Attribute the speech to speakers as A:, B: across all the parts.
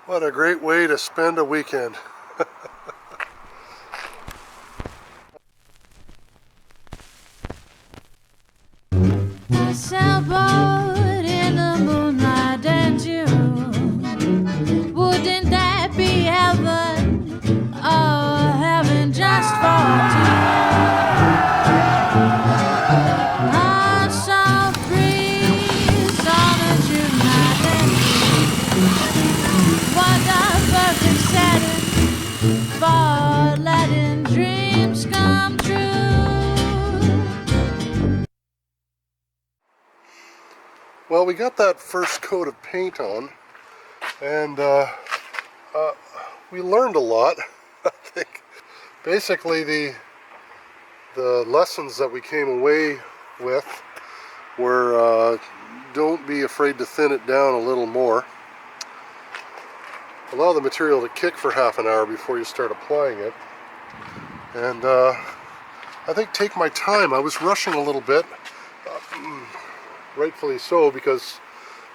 A: What a great way to spend a weekend.
B: Sailboat in the moonlight and June. Wouldn't that be heaven? Oh, heaven just for two. A soft breeze on a June night and what a perfect setting for letting dreams come true.
A: Well, we got that first coat of paint on, and we learned a lot. I think basically the lessons that we came away with were don't be afraid to thin it down a little more. Allow the material to kick for half an hour before you start applying it. And I think take my time. I was rushing a little bit. Rightfully so, because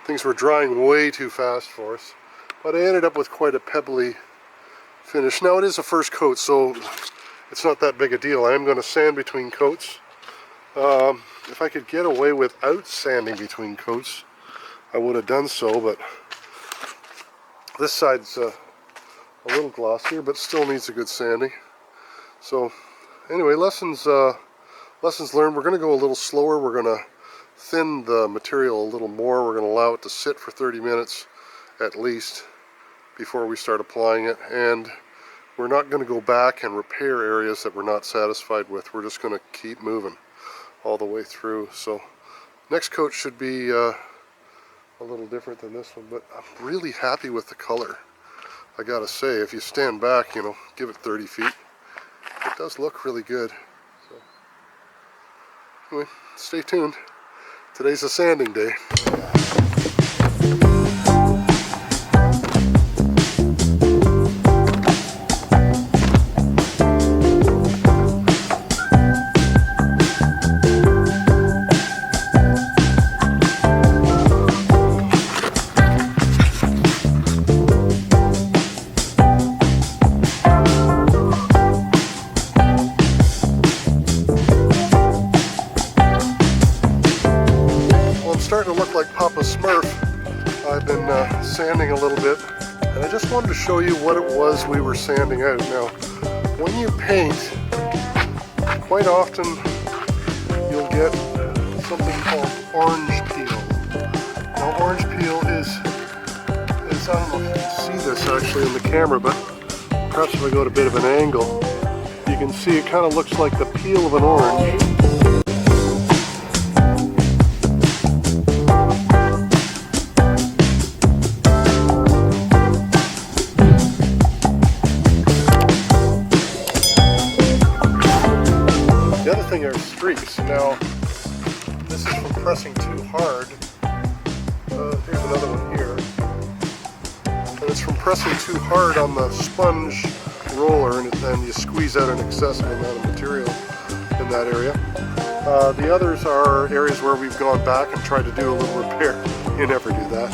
A: things were drying way too fast for us. But I ended up with quite a pebbly finish. Now it is a first coat, so it's not that big a deal. I am going to sand between coats. If I could get away without sanding between coats, I would have done so, but this side's a little glossier, but still needs a good sanding. So anyway, lessons learned. We're going to go a little slower. We're going to thin the material a little more. We're going to allow it to sit for 30 minutes at least before we start applying it, and we're not going to go back and repair areas that we're not satisfied with. We're just going to keep moving all the way through. So next coat should be a little different than this one, but I'm really happy with the color. I gotta say, if you stand back, you know, give it 30 feet, it does look really good. So anyway, stay tuned. Today's a sanding day. Starting to look like Papa Smurf. I've been sanding a little bit, and I just wanted to show you what it was we were sanding out. Now, when you paint, quite often you'll get something called orange peel. Now, orange peel is I don't know if you can see this actually in the camera, but perhaps if I go at a bit of an angle, you can see it kind of looks like the peel of an orange. Are streaks. Now, this is from pressing too hard. Here's another one here. And it's from pressing too hard on the sponge roller, and then you squeeze out an excessive amount of material in that area. The others are areas where we've gone back and tried to do a little repair. You never do that.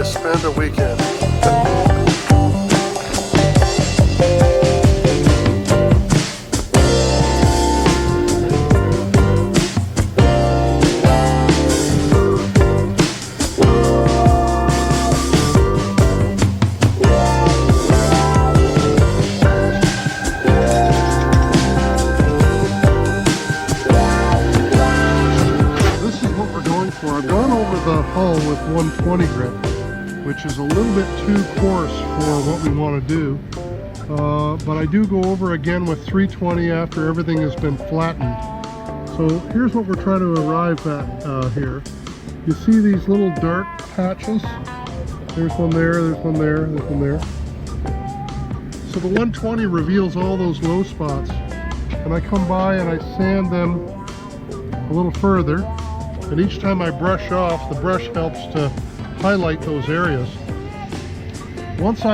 A: Spend a weekend. This is what we're going for. I've gone over the hull with 120 grit, which is a little bit too coarse for what we want to do. But I do go over again with 320 after everything has been flattened. So here's what we're trying to arrive at here. You see these little dark patches? There's one there, there's one there, there's one there. So the 120 reveals all those low spots. And I come by and I sand them a little further. And each time I brush off, the brush helps to highlight those areas. Once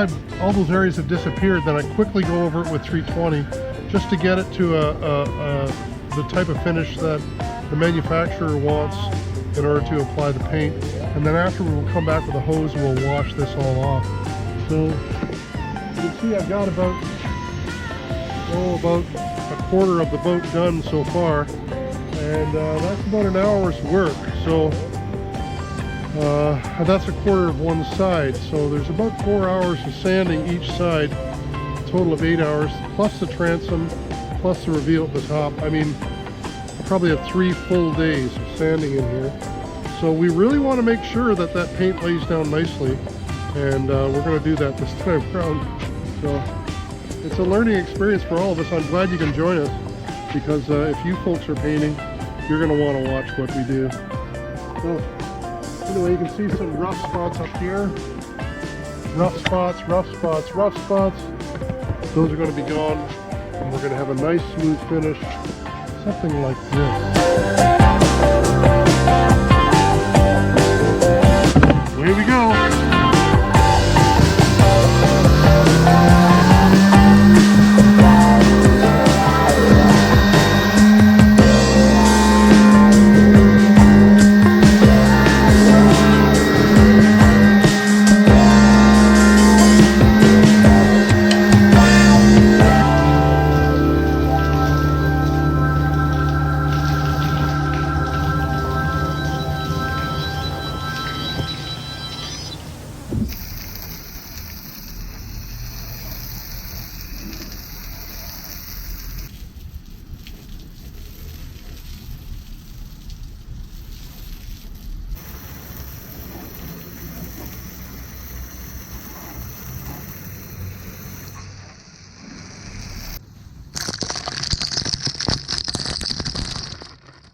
A: all those areas have disappeared, then I quickly go over it with 320 just to get it to the type of finish that the manufacturer wants in order to apply the paint. And then after, we'll come back with a hose and we'll wash this all off. So you can see I've got about a quarter of the boat done so far, and that's about an hour's work. So that's a quarter of one side, so there's about 4 hours of sanding each side, a total of 8 hours, plus the transom, plus the reveal at the top. I mean, I probably have 3 full days of sanding in here. So we really want to make sure that that paint lays down nicely, and we're going to do that this time around. So it's a learning experience for all of us. I'm glad you can join us, because if you folks are painting, you're going to want to watch what we do. So anyway, you can see some rough spots up here. Rough spots, rough spots, rough spots. Those are going to be gone, and we're going to have a nice smooth finish, something like this. Here we go.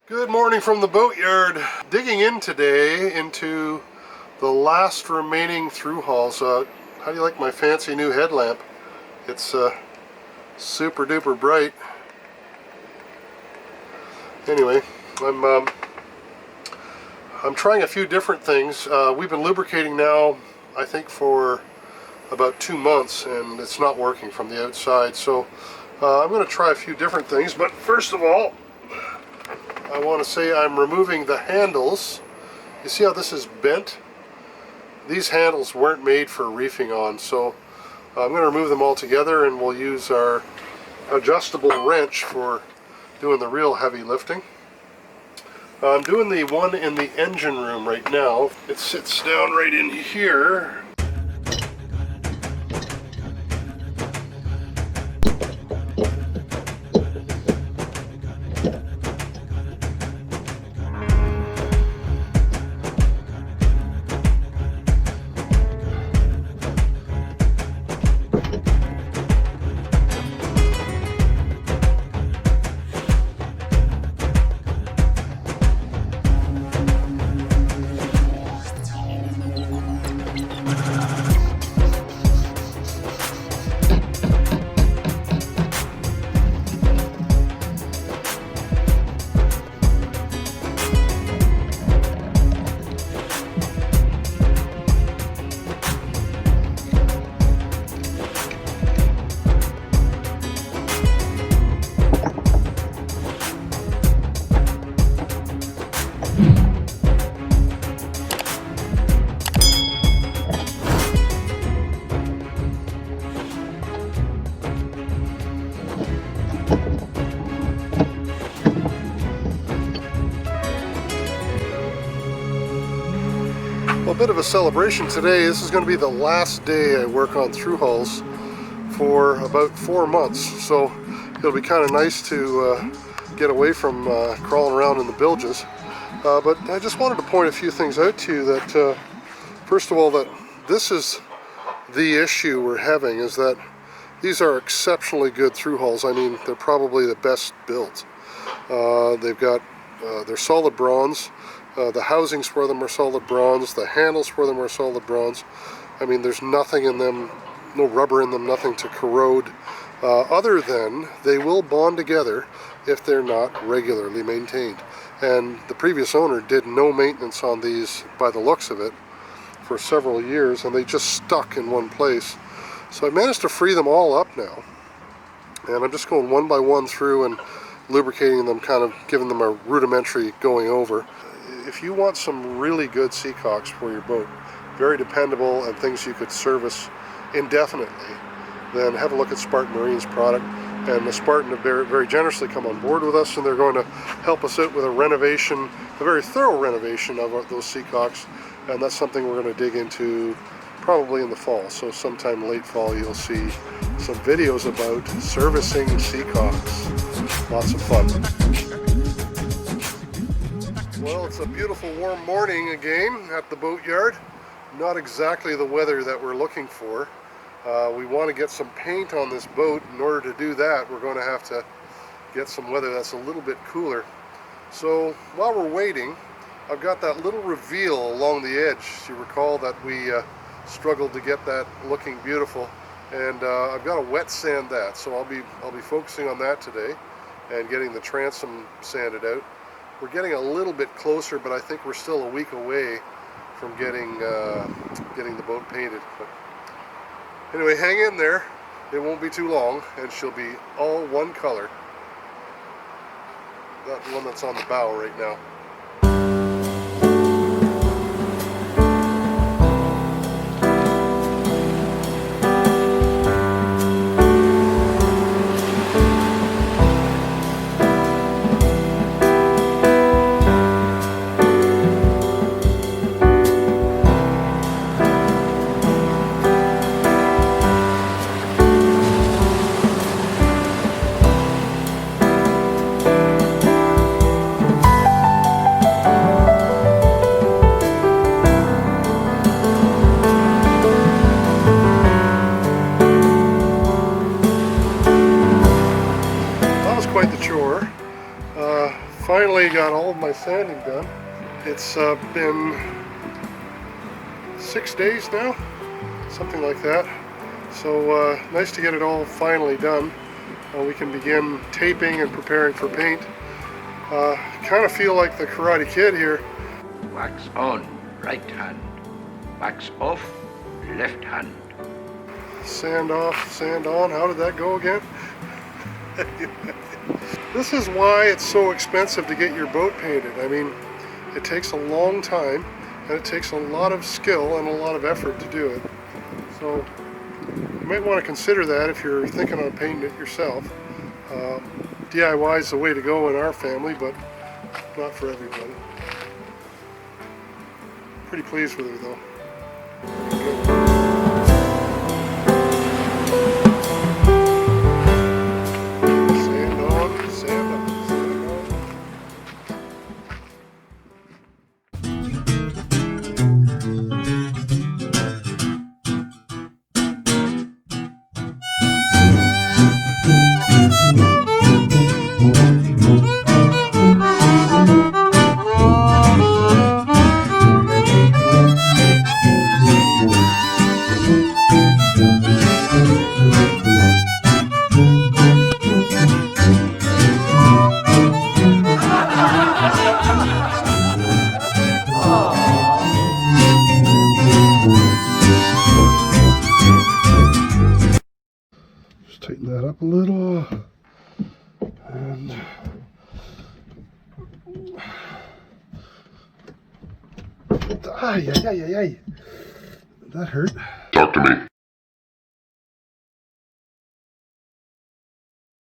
A: Good morning from the boatyard. Digging in today into the last remaining through hauls. How do you like my fancy new headlamp? It's super duper bright. Anyway, I'm trying a few different things. We've been lubricating now, I think, for about 2 months, and it's not working from the outside. So I'm going to try a few different things. But first of all, I want to say I'm removing the handles. You see how this is bent? These handles weren't made for reefing on, so I'm going to remove them all together, and we'll use our adjustable wrench for doing the real heavy lifting. I'm doing the one in the engine room right now. It sits down right in here. Well, a bit of a celebration today. This is going to be the last day I work on through hulls for about 4 months, so it'll be kind of nice to get away from crawling around in the bilges. But I just wanted to point a few things out to you that, first of all, that this is the issue we're having, is that these are exceptionally good through hulls. I mean, they're probably the best built. They're solid bronze. The housings for them are solid bronze. The handles for them are solid bronze. I mean, there's nothing in them, no rubber in them, nothing to corrode, other than they will bond together if they're not regularly maintained. And the previous owner did no maintenance on these by the looks of it for several years, and they just stuck in one place. So I managed to free them all up now, and I'm just going one by one through and lubricating them, kind of giving them a rudimentary going over. If you want some really good seacocks for your boat, very dependable and things you could service indefinitely, then have a look at Spartan Marine's product. And the Spartan have very generously come on board with us, and they're going to help us out with a renovation, a very thorough renovation of those seacocks, and that's something we're going to dig into probably in the fall. So sometime late fall you'll see some videos about servicing seacocks. Lots of fun. Well, it's a beautiful warm morning again at the boatyard. Not exactly the weather that we're looking for. We want to get some paint on this boat. In order to do that, we're going to have to get some weather that's a little bit cooler. So while we're waiting, I've got that little reveal along the edge. You recall that we struggled to get that looking beautiful, and I've got to wet sand that. So I'll be focusing on that today and getting the transom sanded out. We're getting a little bit closer, but I think we're still a week away from getting the boat painted. But anyway, hang in there. It won't be too long, and she'll be all one color. That one that's on the bow right now. Quite the chore. Finally got all of my sanding done. It's been 6 days now, something like that. So nice to get it all finally done. We can begin taping and preparing for paint. Kind of feel like the Karate Kid here.
C: Wax on, right hand. Wax off, left hand.
A: Sand off, sand on. How did that go again? This is why it's so expensive to get your boat painted. I mean, it takes a long time, and it takes a lot of skill and a lot of effort to do it. So you might want to consider that if you're thinking on painting it yourself. DIY is the way to go in our family, but not for everybody. Pretty pleased with her though. Good. Tighten that up a little, and that hurt.
D: Talk to me.